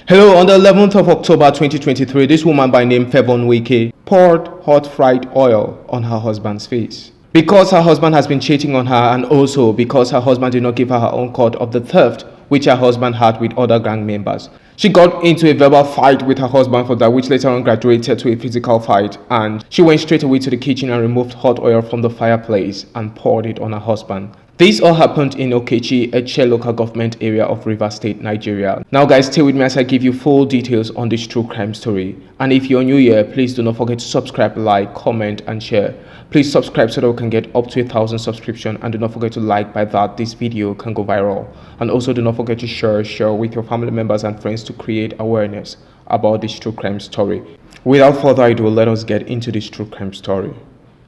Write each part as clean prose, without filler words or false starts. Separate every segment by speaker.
Speaker 1: Hello, on the 11th of October 2023, this woman by name Favour Nweke poured hot fried oil on her husband's face. Because her husband has been cheating on her, and also because her husband did not give her own cut of the theft which her husband had with other gang members. She got into a verbal fight with her husband for that, which later on graduated to a physical fight, and she went straight away to the kitchen and removed hot oil from the fireplace and poured it on her husband. This all happened in Okechi, Eche local government area of Rivers State, Nigeria. Now guys, stay with me as I give you full details on this true crime story. And if you're new here, please do not forget to subscribe, like, comment and share. Please subscribe so that we can get up to 1,000 subscriptions, and do not forget to like, by that this video can go viral. And also do not forget to share with your family members and friends to create awareness about this true crime story. Without further ado, let us get into this true crime story.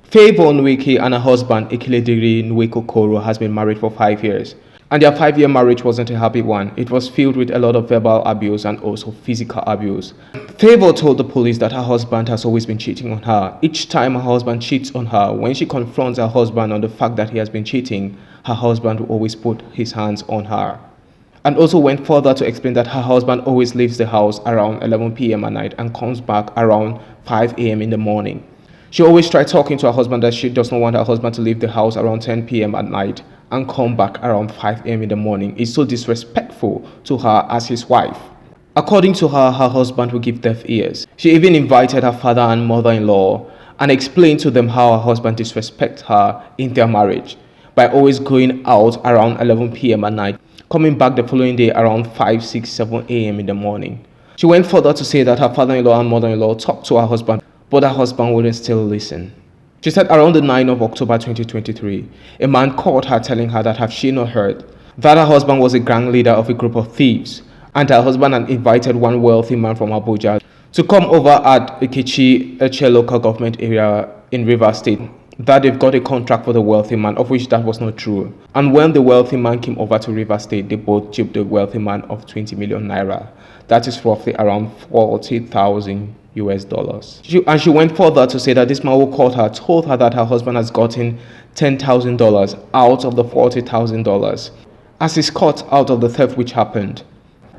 Speaker 1: Favour Nweke and her husband Ekelediri Nweke Okoro has been married for 5 years, and their 5-year marriage wasn't a happy one. It was filled with a lot of verbal abuse and also physical abuse. Favour told the police that her husband has always been cheating on her. Each time her husband cheats on her, when she confronts her husband on the fact that he has been cheating, her husband will always put his hands on her. And also went further to explain that her husband always leaves the house around 11 p.m. at night and comes back around 5 a.m. in the morning. She always tried talking to her husband that she does not want her husband to leave the house around 10 p.m. at night and come back around 5 a.m. in the morning. It's so disrespectful to her as his wife. According to her, her husband will give deaf ears. She even invited her father and mother-in-law and explained to them how her husband disrespects her in their marriage by always going out around 11 p.m. at night, coming back the following day around 5, 6, 7 a.m. in the morning. She went further to say that her father-in-law and mother-in-law talked to her husband, but her husband wouldn't still listen. She said around the 9th of October 2023, a man called her telling her that have she not heard that her husband was a gang leader of a group of thieves, and her husband had invited one wealthy man from Abuja to come over at Okechi, Eche local government area in Rivers State, that they've got a contract for the wealthy man, of which that was not true. And when the wealthy man came over to Rivers State, they both chipped the wealthy man of 20 million naira. That is roughly around 40,000 US dollars. She went further to say that this man who called her told her that her husband has gotten $10,000 out of the $40,000 as his cut out of the theft which happened.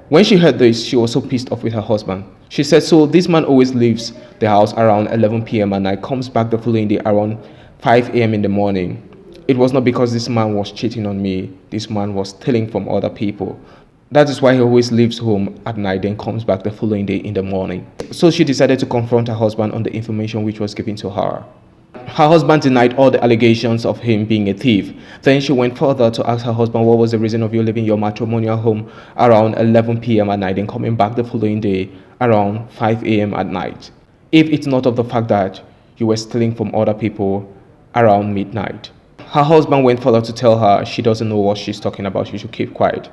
Speaker 1: When she heard this, she was so pissed off with her husband. She said, so this man always leaves the house around 11 p.m. at night, comes back the following day around 5 a.m. in the morning. It was not because this man was cheating on me. This man was stealing from other people. That is why he always leaves home at night, then comes back the following day in the morning. So she decided to confront her husband on the information which was given to her. Her husband denied all the allegations of him being a thief. Then she went further to ask her husband what was the reason of you leaving your matrimonial home around 11 p.m. at night and coming back the following day around 5 a.m. at night, if it's not of the fact that you were stealing from other people around midnight. Her husband went further to tell her she doesn't know what she's talking about, she should keep quiet.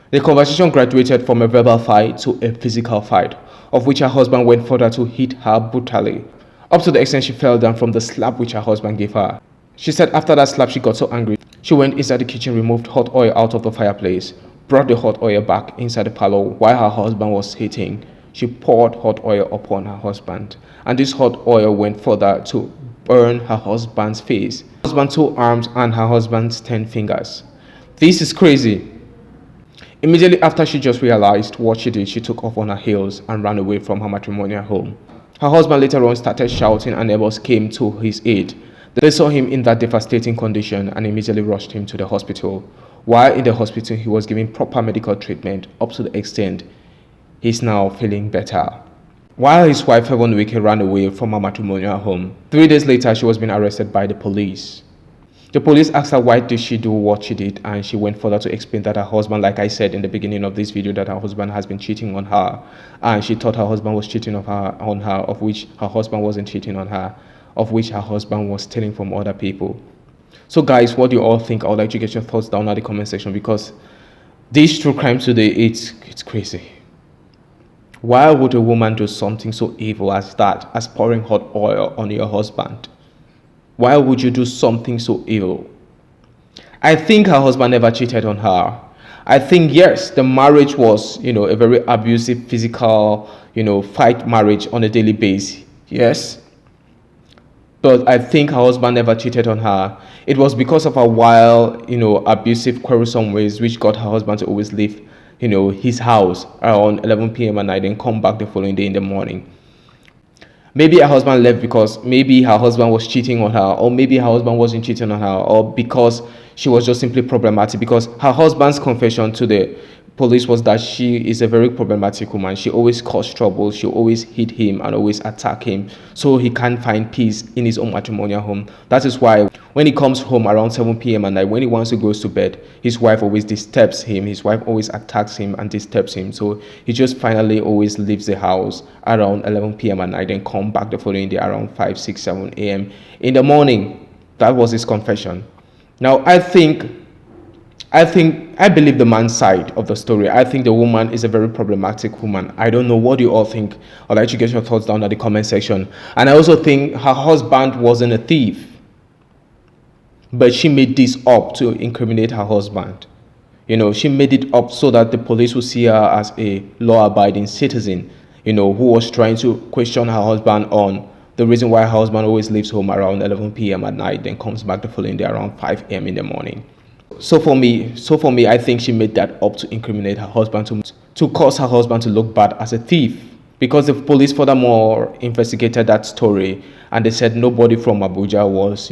Speaker 1: The conversation graduated from a verbal fight to a physical fight, of which her husband went further to hit her brutally, up to the extent she fell down from the slap which her husband gave her. She said after that slap she got so angry, she went inside the kitchen, removed hot oil out of the fireplace, brought the hot oil back inside the parlor while her husband was hitting. She poured hot oil upon her husband, and this hot oil went further to burn her husband's face, her husband's 2 arms and her husband's 10 fingers. This is crazy. Immediately after she just realized what she did, she took off on her heels and ran away from her matrimonial home. Her husband later on started shouting and neighbors came to his aid. They saw him in that devastating condition and immediately rushed him to the hospital. While in the hospital, he was given proper medical treatment up to the extent he's now feeling better. While his wife Favour Nweke ran away from her matrimonial home, 3 days later she was being arrested by the police. The police asked her why did she do what she did, and she went further to explain that her husband, like I said in the beginning of this video, that her husband has been cheating on her, and she thought her husband was cheating on her, of which her husband wasn't cheating on her, of which her husband was stealing from other people. So guys, what do you all think? I would like to get your thoughts down in the comment section, because this true crime today, it's crazy. Why would a woman do something so evil as that, as pouring hot oil on your husband? Why would you do something so evil? I think her husband never cheated on her. I think, yes, the marriage was, a very abusive, physical, fight marriage on a daily basis. Yes. But I think her husband never cheated on her. It was because of her wild, abusive, quarrelsome ways which got her husband to always leave his house around 11 p.m. at night and come back the following day in the morning. Maybe her husband left because maybe her husband was cheating on her, or maybe her husband wasn't cheating on her, or because she was just simply problematic. Because her husband's confession to the police was that she is a very problematic woman. She always caused trouble, she always hit him and always attack him, so he can't find peace in his own matrimonial home. That is why when he comes home around 7 p.m. at night, when he wants to go to bed, his wife always disturbs him. His wife always attacks him and disturbs him. So he just finally always leaves the house around 11 p.m. at night and come back the following day around 5, 6, 7 a.m. in the morning. That was his confession. Now, I believe the man's side of the story. I think the woman is a very problematic woman. I don't know, what do you all think? I'd like to get your thoughts down in the comment section. And I also think her husband wasn't a thief, but she made this up to incriminate her husband. She made it up so that the police would see her as a law-abiding citizen, who was trying to question her husband on the reason why her husband always leaves home around 11 p.m. at night, then comes back the following day around 5 a.m. in the morning. So for me, I think she made that up to incriminate her husband, to cause her husband to look bad as a thief. Because the police furthermore investigated that story, and they said nobody from Abuja was,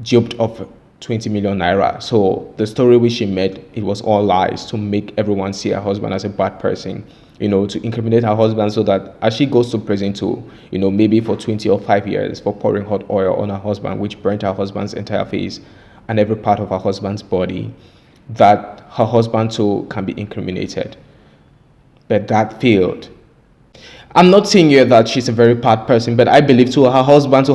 Speaker 1: duped of 20 million naira. So the story which she made, it was all lies to make everyone see her husband as a bad person, to incriminate her husband, so that as she goes to prison too, maybe for 20 or 5 years for pouring hot oil on her husband, which burnt her husband's entire face and every part of her husband's body, that her husband too can be incriminated. But that failed. I'm not saying here that she's a very bad person, but I believe too her husband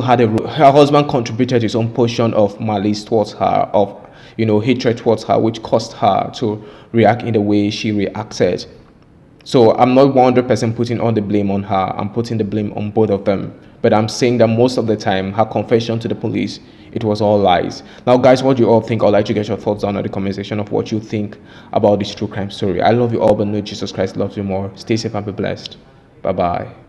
Speaker 1: contributed his own portion of malice towards her, of hatred towards her, which caused her to react in the way she reacted. So I'm not 100% putting all the blame on her. I'm putting the blame on both of them. But I'm saying that most of the time, her confession to the police, it was all lies. Now, guys, what do you all think? I'd like to get your thoughts down in the comment section of what you think about this true crime story. I love you all, but know Jesus Christ loves you more. Stay safe and be blessed. Bye-bye.